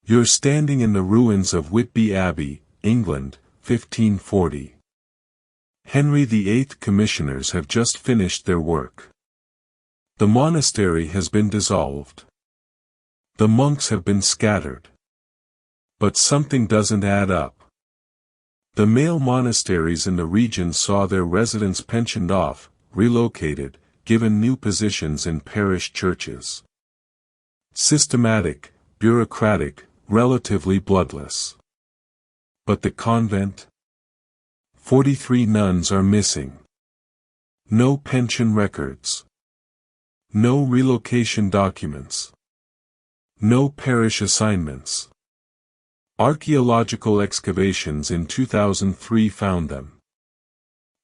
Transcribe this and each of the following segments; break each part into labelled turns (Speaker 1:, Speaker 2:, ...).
Speaker 1: You're standing in the ruins of Whitby Abbey, England, 1540. Henry VIII commissioners have just finished their work. The monastery has been dissolved. The monks have been scattered. But something doesn't add up. The male monasteries in the region saw their residents pensioned off, relocated, given new positions in parish churches. Systematic, bureaucratic, relatively bloodless. But the convent? 43 nuns are missing. No pension records. No relocation documents. No parish assignments. Archaeological excavations in 2003 found them.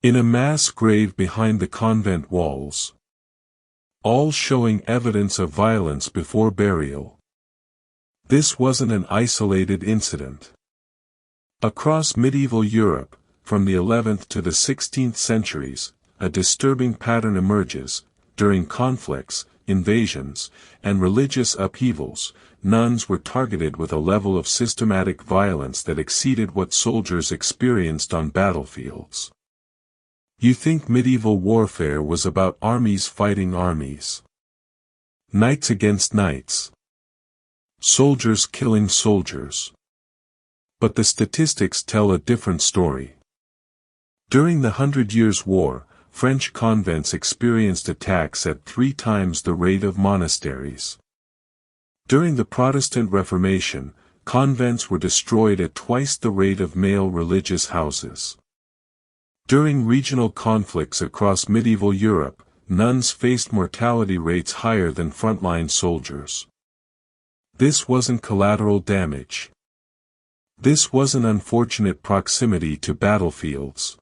Speaker 1: In a mass grave behind the convent walls. All showing evidence of violence before burial. This wasn't an isolated incident. Across medieval Europe, from the 11th to the 16th centuries, a disturbing pattern emerges. During conflicts, invasions, and religious upheavals, nuns were targeted with a level of systematic violence that exceeded what soldiers experienced on battlefields. You think medieval warfare was about armies fighting armies? Knights against knights. Soldiers killing soldiers. But the statistics tell a different story. During the 100 Years' War, French convents experienced attacks at 3 times the rate of monasteries. During the Protestant Reformation, convents were destroyed at twice the rate of male religious houses. During regional conflicts across medieval Europe, nuns faced mortality rates higher than frontline soldiers. This wasn't collateral damage. This wasn't unfortunate proximity to battlefields.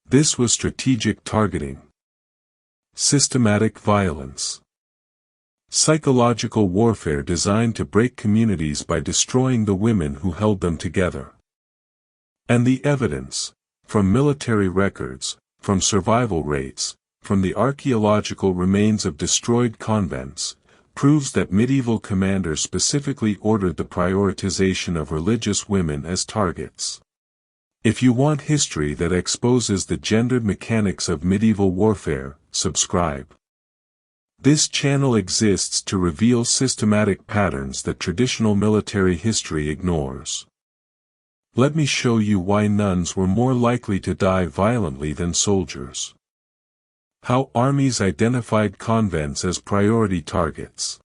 Speaker 1: This was strategic targeting. Systematic violence. Psychological warfare designed to break communities by destroying the women who held them together. And the evidence, from military records, from survival rates, from the archaeological remains of destroyed convents, proves that medieval commanders specifically ordered the prioritization of religious women as targets. If you want history that exposes the gendered mechanics of medieval warfare, subscribe. This channel exists to reveal systematic patterns that traditional military history ignores. Let me show you why nuns were more likely to die violently than soldiers. How armies identified convents as priority targets.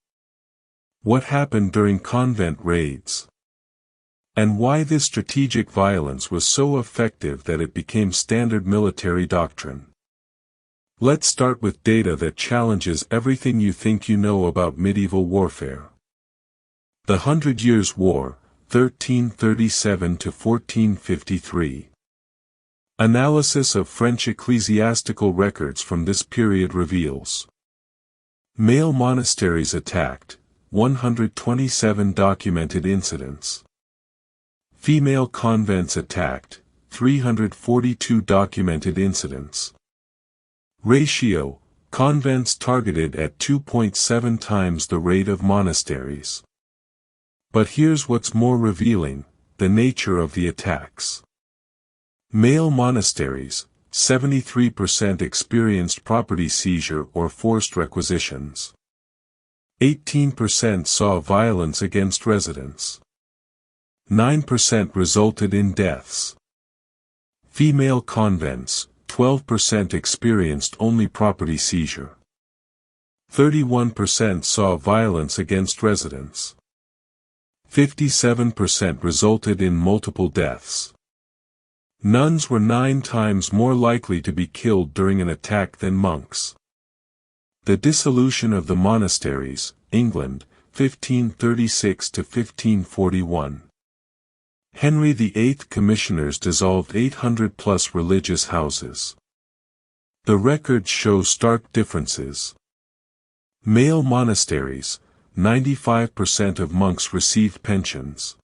Speaker 1: What happened during convent raids. And why this strategic violence was so effective that it became standard military doctrine. Let's start with data that challenges everything you think you know about medieval warfare. The 100 Years' War, 1337 to 1453. Analysis of French ecclesiastical records from this period reveals. Male monasteries attacked, 127 documented incidents. Female convents attacked, 342 documented incidents. Ratio, convents targeted at 2.7 times the rate of monasteries. But here's what's more revealing, the nature of the attacks. Male monasteries, 73% experienced property seizure or forced requisitions. 18% saw violence against residents. 9% resulted in deaths. Female convents, 12% experienced only property seizure. 31% saw violence against residents. 57% resulted in multiple deaths. Nuns were 9 times more likely to be killed during an attack than monks. The dissolution of the monasteries, England, 1536 to 1541. Henry VIII commissioners dissolved 800+ religious houses. The records show stark differences. Male monasteries, 95% of monks received pensions.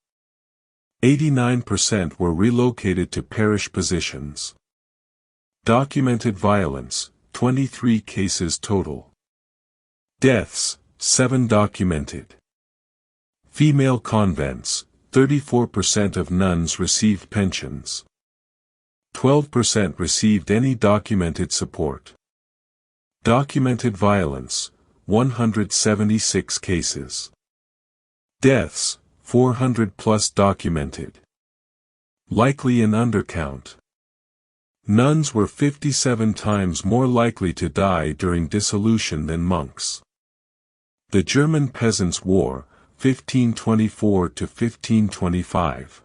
Speaker 1: 89% were relocated to parish positions. Documented violence, 23 cases total. Deaths, 7 documented. Female convents, 34% of nuns received pensions. 12% received any documented support. Documented violence, 176 cases. Deaths, 400 plus documented. Likely an undercount. Nuns were 57 times more likely to die during dissolution than monks. The German Peasants' War, 1524 to 1525.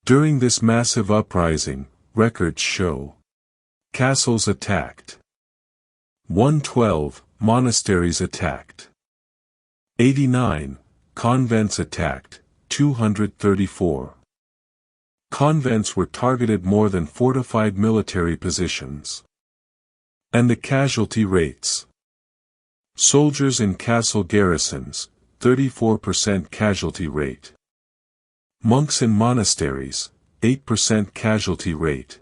Speaker 1: During this massive uprising, records show castles attacked. 112, monasteries attacked. 89, convents attacked, 234. Convents were targeted more than fortified military positions. And the casualty rates. Soldiers in castle garrisons, 34% casualty rate. Monks in monasteries, 8% casualty rate.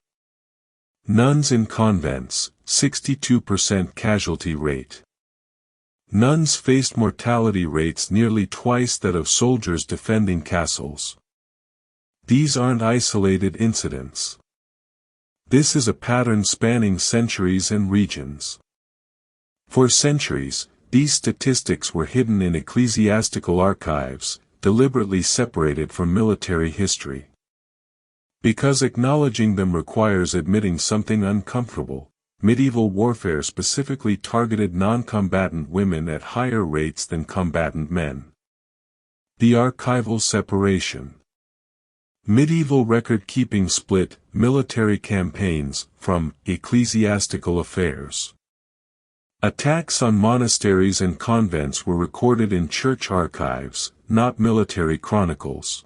Speaker 1: Nuns in convents, 62% casualty rate. Nuns faced mortality rates nearly twice that of soldiers defending castles. These aren't isolated incidents. This is a pattern spanning centuries and regions. For centuries, these statistics were hidden in ecclesiastical archives, deliberately separated from military history. Because acknowledging them requires admitting something uncomfortable, medieval warfare specifically targeted non-combatant women at higher rates than combatant men. The archival separation. Medieval record-keeping split military campaigns from ecclesiastical affairs. Attacks on monasteries and convents were recorded in church archives, not military chronicles.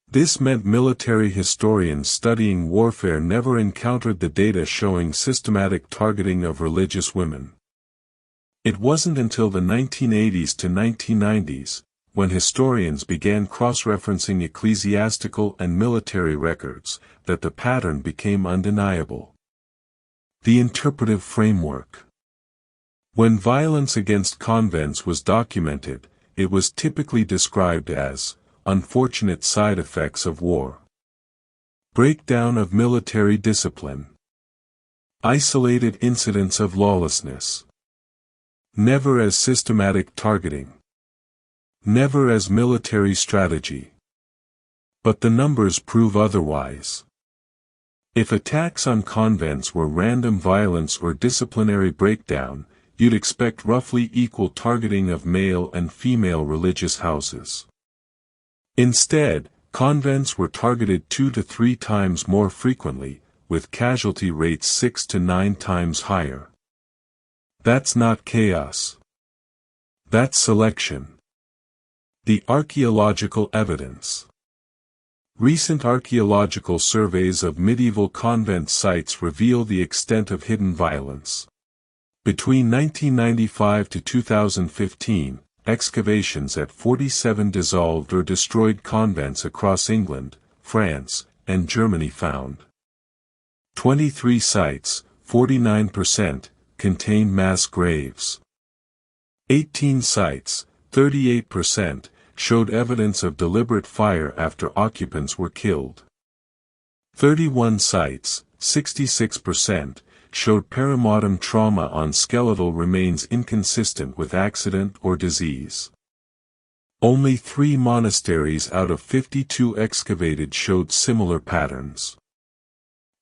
Speaker 1: This meant military historians studying warfare never encountered the data showing systematic targeting of religious women. It wasn't until the 1980s to 1990s, when historians began cross-referencing ecclesiastical and military records, that the pattern became undeniable. The interpretive framework. When violence against convents was documented, it was typically described as unfortunate side effects of war. Breakdown of military discipline. Isolated incidents of lawlessness. Never as systematic targeting. Never as military strategy. But the numbers prove otherwise. If attacks on convents were random violence or disciplinary breakdown, you'd expect roughly equal targeting of male and female religious houses. Instead, convents were targeted 2 to 3 times more frequently, with casualty rates 6 to 9 times higher. That's not chaos. That's selection. The archaeological evidence. Recent archaeological surveys of medieval convent sites reveal the extent of hidden violence. Between 1995 to 2015, excavations at 47 dissolved or destroyed convents across England, France, and Germany found 23 sites, 49%, contain mass graves. 18 sites, 38%, showed evidence of deliberate fire after occupants were killed. 31 sites, 66%, showed perimortem trauma on skeletal remains inconsistent with accident or disease. Only 3 monasteries out of 52 excavated showed similar patterns.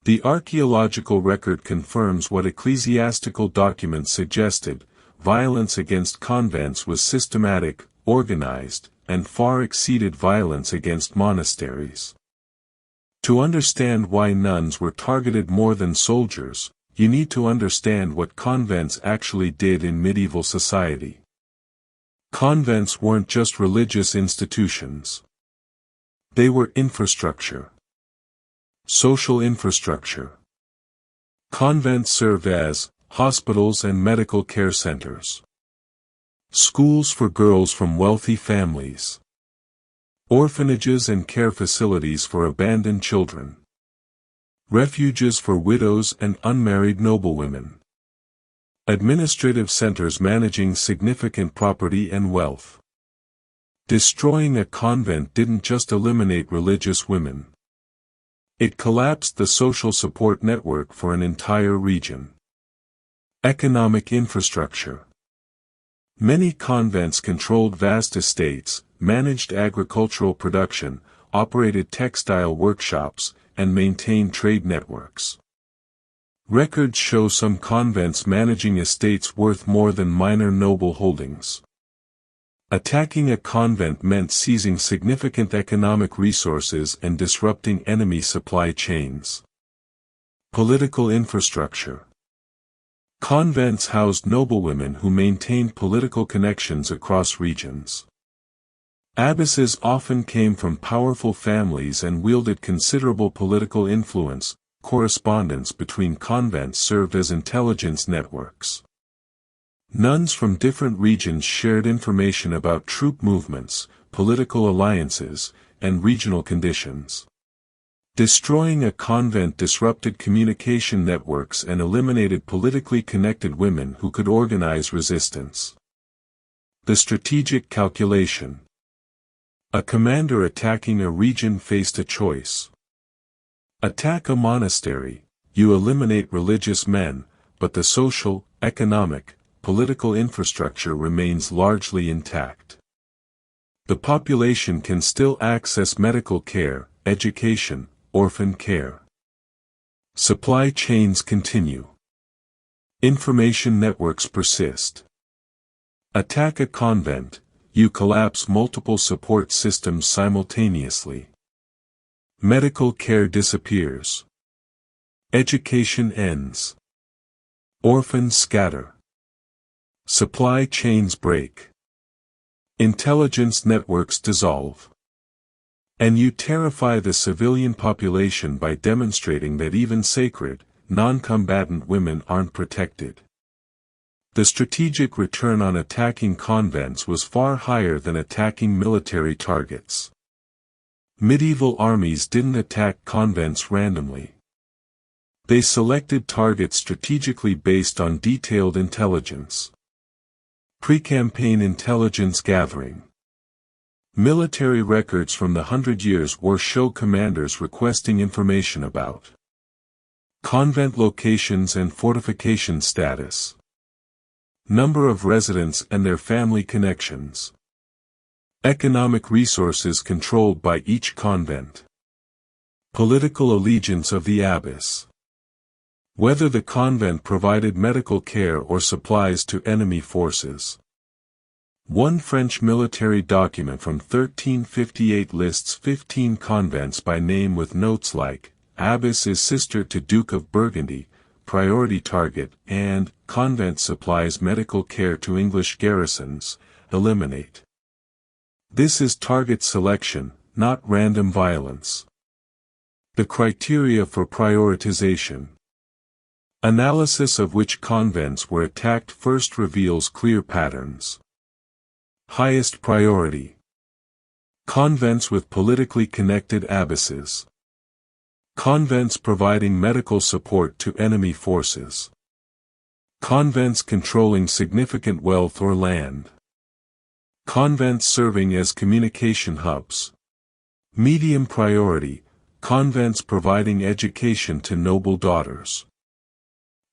Speaker 1: The archaeological record confirms what ecclesiastical documents suggested: violence against convents was systematic, organized, and far exceeded violence against monasteries. To understand why nuns were targeted more than soldiers, you need to understand what convents actually did in medieval society. Convents weren't just religious institutions. They were infrastructure. Social infrastructure. Convents served as hospitals and medical care centers. Schools for girls from wealthy families. Orphanages and care facilities for abandoned children. Refuges for widows and unmarried noblewomen. Administrative centers managing significant property and wealth. Destroying a convent didn't just eliminate religious women. It collapsed the social support network for an entire region. Economic infrastructure. Many convents controlled vast estates, managed agricultural production, operated textile workshops, and maintained trade networks. Records show some convents managing estates worth more than minor noble holdings. Attacking a convent meant seizing significant economic resources and disrupting enemy supply chains. Political infrastructure. Convents housed noblewomen who maintained political connections across regions. Abbesses often came from powerful families and wielded considerable political influence. Correspondence between convents served as intelligence networks. Nuns from different regions shared information about troop movements, political alliances, and regional conditions. Destroying a convent disrupted communication networks and eliminated politically connected women who could organize resistance. The strategic calculation. A commander attacking a region faced a choice. Attack a monastery, you eliminate religious men, but the social, economic, political infrastructure remains largely intact. The population can still access medical care, education, orphan care. Supply chains continue. Information networks persist. Attack a convent, you collapse multiple support systems simultaneously. Medical care disappears. Education ends. Orphans scatter. Supply chains break. Intelligence networks dissolve. And you terrify the civilian population by demonstrating that even sacred, non-combatant women aren't protected. The strategic return on attacking convents was far higher than attacking military targets. Medieval armies didn't attack convents randomly. They selected targets strategically based on detailed intelligence. Pre-campaign intelligence gathering. Military records from the Hundred Years' War show commanders requesting information about convent locations and fortification status, number of residents and their family connections, economic resources controlled by each convent, political allegiance of the abbess, whether the convent provided medical care or supplies to enemy forces. One French military document from 1358 lists 15 convents by name with notes like, Abbess is sister to Duke of Burgundy, priority target, and, convent supplies medical care to English garrisons, eliminate. This is target selection, not random violence. The criteria for prioritization. Analysis of which convents were attacked first reveals clear patterns. Highest priority. Convents with politically connected abbesses. Convents providing medical support to enemy forces. Convents controlling significant wealth or land. Convents serving as communication hubs. Medium priority. Convents providing education to noble daughters.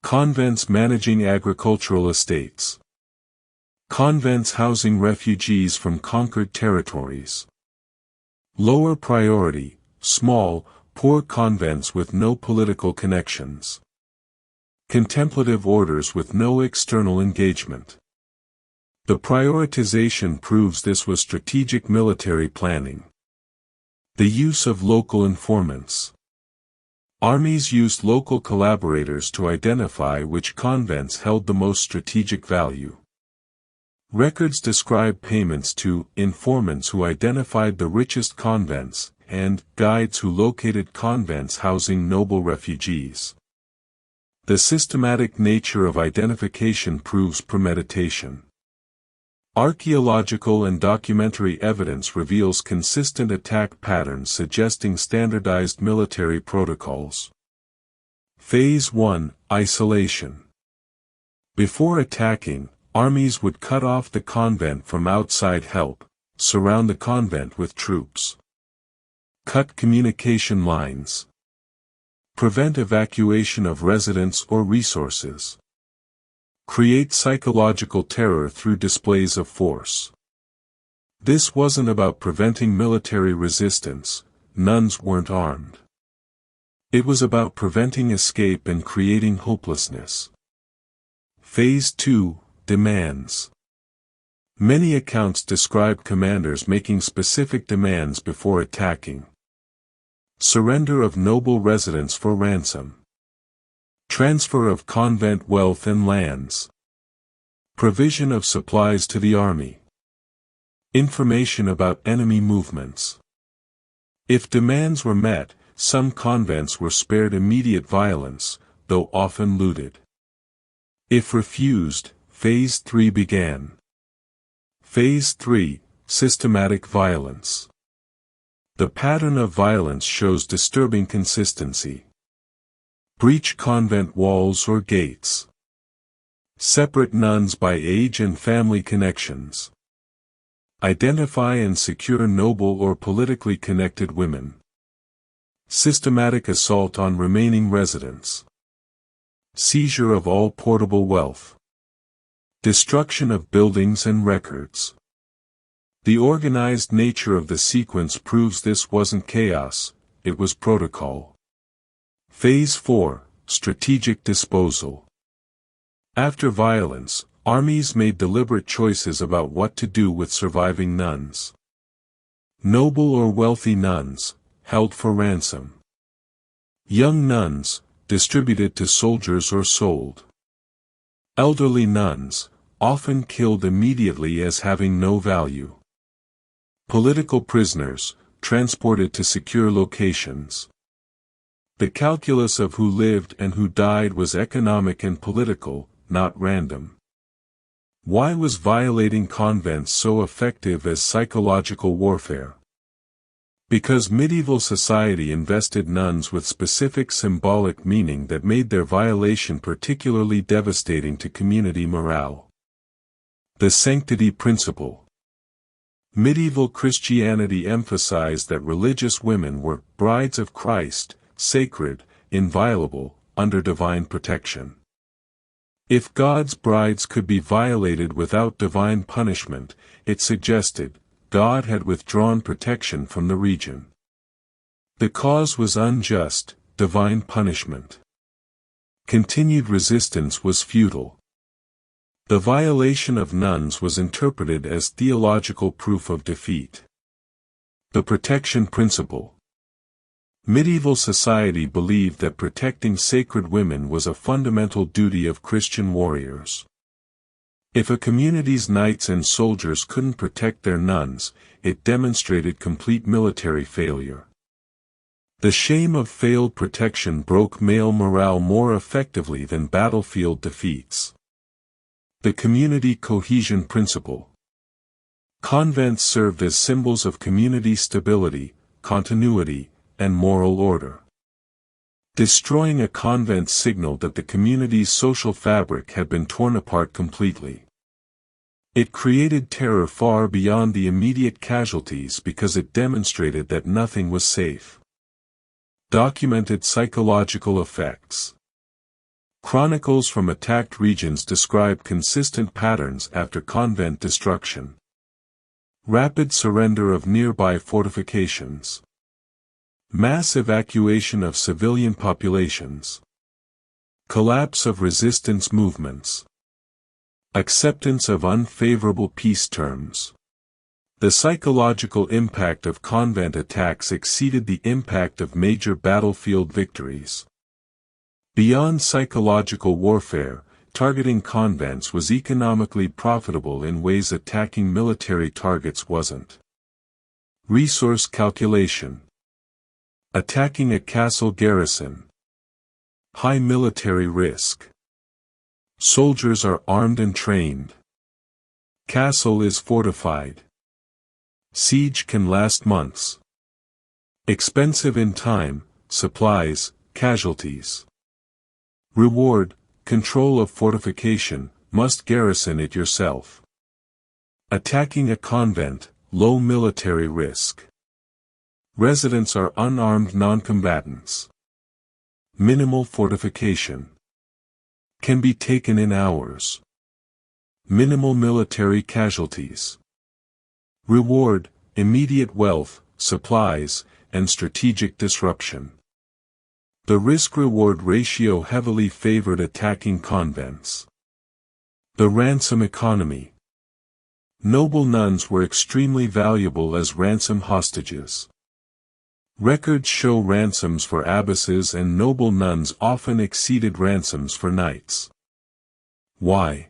Speaker 1: Convents managing agricultural estates. Convents housing refugees from conquered territories. Lower priority, small, poor convents with no political connections. Contemplative orders with no external engagement. The prioritization proves this was strategic military planning. The use of local informants. Armies used local collaborators to identify which convents held the most strategic value. Records describe payments to informants who identified the richest convents, and guides who located convents housing noble refugees. The systematic nature of identification proves premeditation. Archaeological and documentary evidence reveals consistent attack patterns suggesting standardized military protocols. Phase 1: Isolation. Before attacking, armies would cut off the convent from outside help, surround the convent with troops. Cut communication lines. Prevent evacuation of residents or resources. Create psychological terror through displays of force. This wasn't about preventing military resistance, nuns weren't armed. It was about preventing escape and creating hopelessness. Phase 2, Demands. Many accounts describe commanders making specific demands before attacking. Surrender of noble residents for ransom. Transfer of convent wealth and lands. Provision of supplies to the army. Information about enemy movements. If demands were met, some convents were spared immediate violence, though often looted. If refused, Phase 3 began. Phase 3, Systematic Violence. The pattern of violence shows disturbing consistency. Breach convent walls or gates. Separate nuns by age and family connections. Identify and secure noble or politically connected women. Systematic assault on remaining residents. Seizure of all portable wealth. Destruction of buildings and records. The organized nature of the sequence proves this wasn't chaos, it was protocol. Phase 4, Strategic Disposal. After violence, armies made deliberate choices about what to do with surviving nuns. Noble or wealthy nuns, held for ransom. Young nuns, distributed to soldiers or sold. Elderly nuns, often killed immediately as having no value. Political prisoners, transported to secure locations. The calculus of who lived and who died was economic and political, not random. Why was violating convents so effective as psychological warfare? Because medieval society invested nuns with specific symbolic meaning that made their violation particularly devastating to community morale. The sanctity principle. Medieval Christianity emphasized that religious women were brides of Christ, sacred, inviolable, under divine protection. If God's brides could be violated without divine punishment, it suggested God had withdrawn protection from the region. The cause was unjust, divine punishment. Continued resistance was futile. The violation of nuns was interpreted as theological proof of defeat. The protection principle. Medieval society believed that protecting sacred women was a fundamental duty of Christian warriors. If a community's knights and soldiers couldn't protect their nuns, it demonstrated complete military failure. The shame of failed protection broke male morale more effectively than battlefield defeats. The community cohesion principle. Convents served as symbols of community stability, continuity, and moral order. Destroying a convent signaled that the community's social fabric had been torn apart completely. It created terror far beyond the immediate casualties because it demonstrated that nothing was safe. Documented psychological effects. Chronicles from attacked regions describe consistent patterns after convent destruction. Rapid surrender of nearby fortifications. Mass evacuation of civilian populations. Collapse of resistance movements. Acceptance of unfavorable peace terms. The psychological impact of convent attacks exceeded the impact of major battlefield victories. Beyond psychological warfare, targeting convents was economically profitable in ways attacking military targets wasn't. Resource calculation. Attacking a castle garrison. High military risk. Soldiers are armed and trained. Castle is fortified. Siege can last months. Expensive in time, supplies, casualties. Reward, control of fortification, must garrison it yourself. Attacking a convent, low military risk. Residents are unarmed non-combatants. Minimal fortification. Can be taken in hours. Minimal military casualties. Reward, immediate wealth, supplies, and strategic disruption. The risk-reward ratio heavily favored attacking convents. The ransom economy. Noble nuns were extremely valuable as ransom hostages. Records show ransoms for abbesses and noble nuns often exceeded ransoms for knights. Why?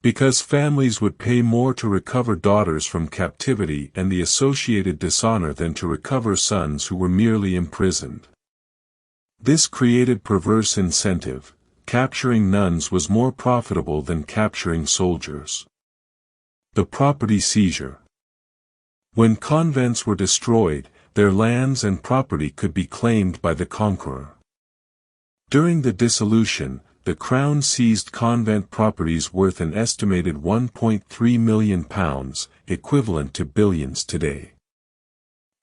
Speaker 1: Because families would pay more to recover daughters from captivity and the associated dishonor than to recover sons who were merely imprisoned. This created perverse incentive. Capturing nuns was more profitable than capturing soldiers. The property seizure. When convents were destroyed, their lands and property could be claimed by the conqueror. During the dissolution, the Crown seized convent properties worth an estimated £1.3 million, equivalent to billions today.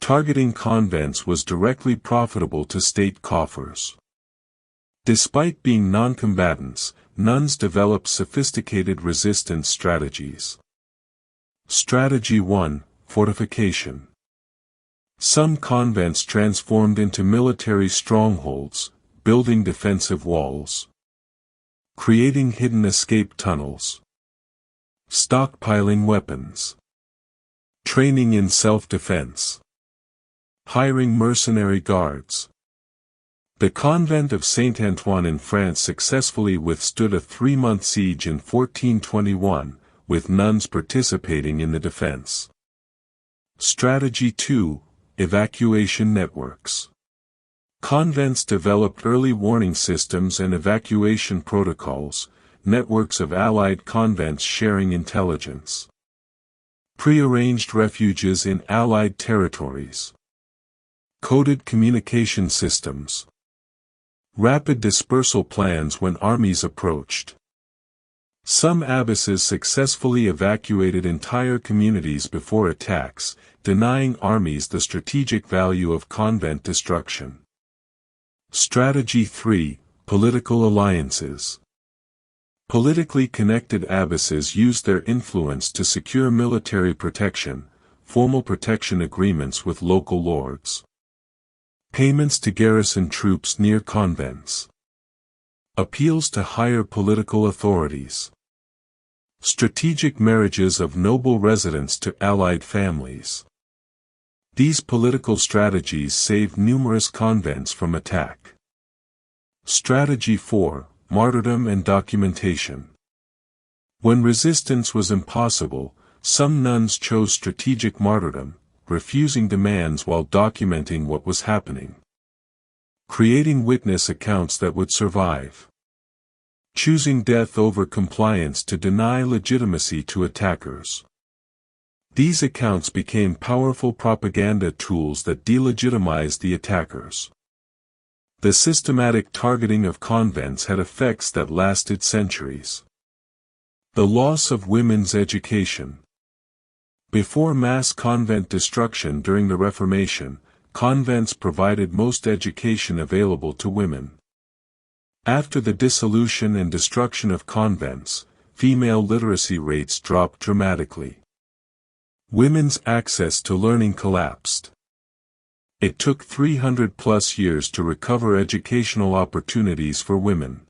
Speaker 1: Targeting convents was directly profitable to state coffers. Despite being non-combatants, nuns developed sophisticated resistance strategies. Strategy 1: Fortification. Some convents transformed into military strongholds, building defensive walls. Creating hidden escape tunnels. Stockpiling weapons. Training in self-defense. Hiring mercenary guards. The convent of Saint Antoine in France successfully withstood a 3-month siege in 1421, with nuns participating in the defense. Strategy 2: Evacuation networks. Convents developed early warning systems and evacuation protocols, networks of allied convents sharing intelligence. Prearranged refuges in allied territories. Coded communication systems. Rapid dispersal plans when armies approached. Some abbesses successfully evacuated entire communities before attacks, denying armies the strategic value of convent destruction. Strategy 3: Political alliances. Politically connected abbesses used their influence to secure military protection, formal protection agreements with local lords. Payments to garrison troops near convents. Appeals to higher political authorities. Strategic marriages of noble residents to allied families. These political strategies saved numerous convents from attack. Strategy 4: Martyrdom and documentation. When resistance was impossible, some nuns chose strategic martyrdom, refusing demands while documenting what was happening. Creating witness accounts that would survive. Choosing death over compliance to deny legitimacy to attackers. These accounts became powerful propaganda tools that delegitimized the attackers. The systematic targeting of convents had effects that lasted centuries. The loss of women's education. Before mass convent destruction during the Reformation, convents provided most education available to women. After the dissolution and destruction of convents, female literacy rates dropped dramatically. Women's access to learning collapsed. It took 300+ years to recover educational opportunities for women.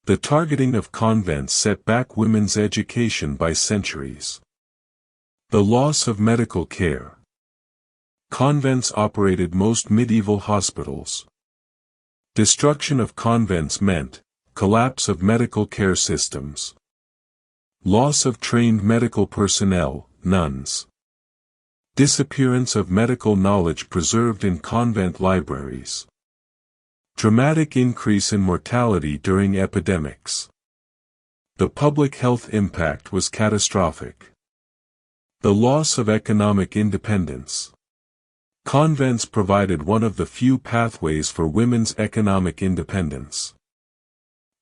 Speaker 1: The targeting of convents set back women's education by centuries. The loss of medical care. Convents operated most medieval hospitals. Destruction of convents meant collapse of medical care systems. Loss of trained medical personnel, nuns. Disappearance of medical knowledge preserved in convent libraries. Dramatic increase in mortality during epidemics. The public health impact was catastrophic. The loss of economic independence. Convents provided one of the few pathways for women's economic independence.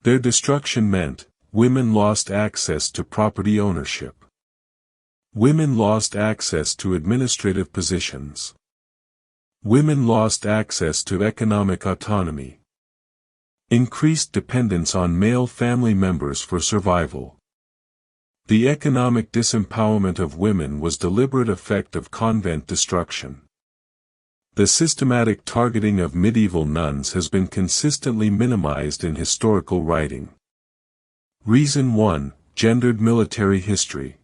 Speaker 1: Their destruction meant women lost access to property ownership. Women lost access to administrative positions. Women lost access to economic autonomy. Increased dependence on male family members for survival. The economic disempowerment of women was a deliberate effect of convent destruction. The systematic targeting of medieval nuns has been consistently minimized in historical writing. Reason 1: Gendered military history.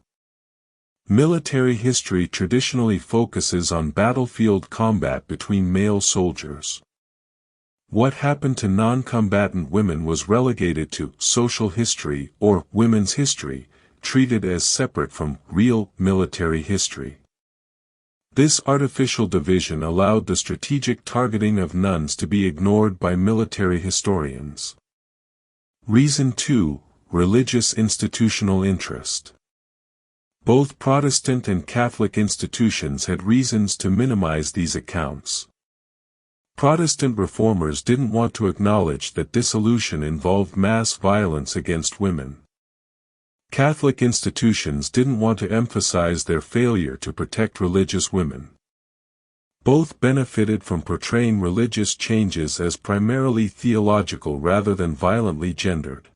Speaker 1: Military history traditionally focuses on battlefield combat between male soldiers. What happened to non-combatant women was relegated to social history or women's history, treated as separate from real military history. This artificial division allowed the strategic targeting of nuns to be ignored by military historians. Reason 2: Religious institutional interest. Both Protestant and Catholic institutions had reasons to minimize these accounts. Protestant reformers didn't want to acknowledge that dissolution involved mass violence against women. Catholic institutions didn't want to emphasize their failure to protect religious women. Both benefited from portraying religious changes as primarily theological rather than violently gendered.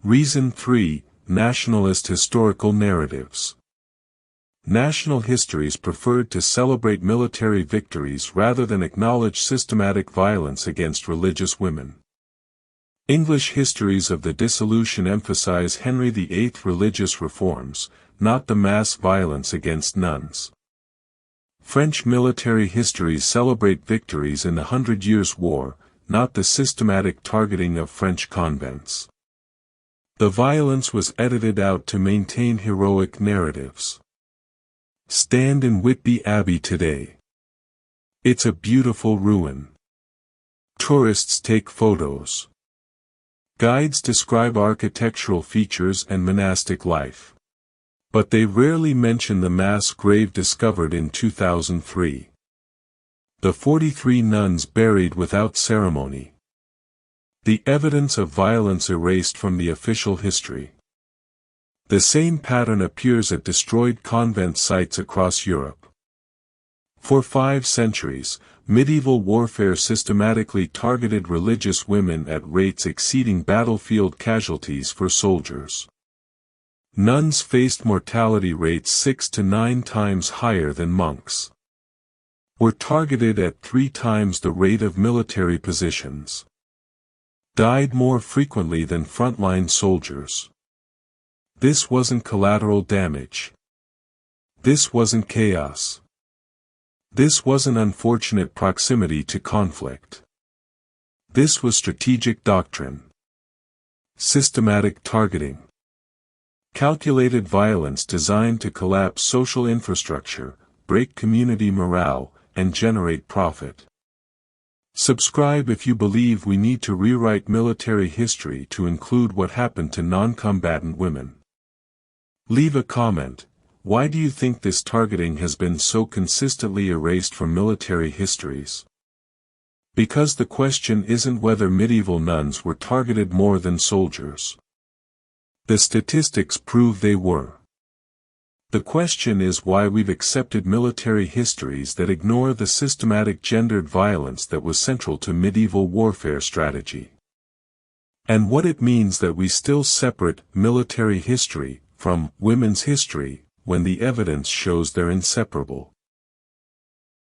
Speaker 1: Reason 3: Nationalist historical narratives. National histories preferred to celebrate military victories rather than acknowledge systematic violence against religious women. English histories of the dissolution emphasize Henry VIII's religious reforms, not the mass violence against nuns. French military histories celebrate victories in the Hundred Years' War, not the systematic targeting of French convents. The violence was edited out to maintain heroic narratives. Stand in Whitby Abbey today. It's a beautiful ruin. Tourists take photos. Guides describe architectural features and monastic life. But they rarely mention the mass grave discovered in 2003. The 43 nuns buried without ceremony. The evidence of violence erased from the official history. The same pattern appears at destroyed convent sites across Europe. For 5 centuries, medieval warfare systematically targeted religious women at rates exceeding battlefield casualties for soldiers. Nuns faced mortality rates 6 to 9 times higher than monks. Were targeted at 3 times the rate of military positions. Died more frequently than frontline soldiers. This wasn't collateral damage. This wasn't chaos. This wasn't unfortunate proximity to conflict. This was strategic doctrine. Systematic targeting. Calculated violence designed to collapse social infrastructure, break community morale, and generate profit. Subscribe if you believe we need to rewrite military history to include what happened to non-combatant women. Leave a comment. Why do you think this targeting has been so consistently erased from military histories? Because the question isn't whether medieval nuns were targeted more than soldiers. The statistics prove they were. The question is why we've accepted military histories that ignore the systematic gendered violence that was central to medieval warfare strategy. And what it means that we still separate military history from women's history, when the evidence shows they're inseparable.